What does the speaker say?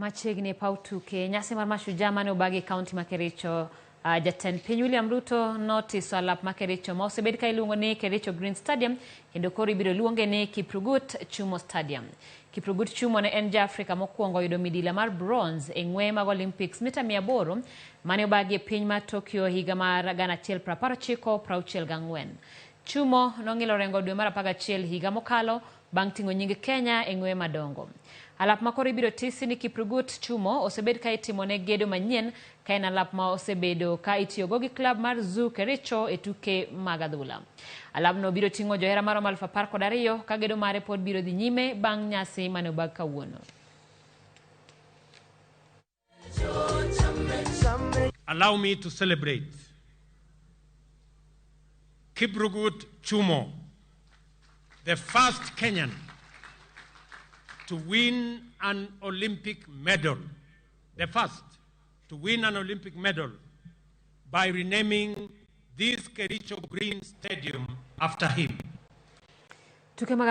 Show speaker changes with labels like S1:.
S1: Machiegni pautuke nyasi mar mashujaa mane obagi kaunti ma Kericho. Jatend piny William Ruto notiso alap ma Kericho ma osebed ka iluongo ni Kericho Green Stadium kendo koro ibiro luonge ni Kiprugut Chumo Stadium. Kiprugut Chumo ne en Ja-Afrika mokwongo yudo midila mar bronze e ng'weye mag Olympics mita 800 mane obagi e piny mar Tokyo higa mar 1964. Chumo nong'ilo rengo dwe mar 11 higa mokalo bang' ting'o nying Kenya e ng'weye madongo. Alap ma koro ibiro tisi ni Kiprugut Chumo osebed ka itimo ne gedo manyien ka en alap ma osebedo ka itiyogo gi klab mar Zoo Kericho e tuke mag adhula. Alapno biro ting'o johera maromo 12,000 ka gedo mare pod biro dhi nyime bang' nyasi mane obag kawuono.
S2: Allow me to celebrate Kiprugut Chumo, the first Kenyan to win an Olympic medal, the first to win an Olympic medal by renaming this Kericho Green Stadium after him.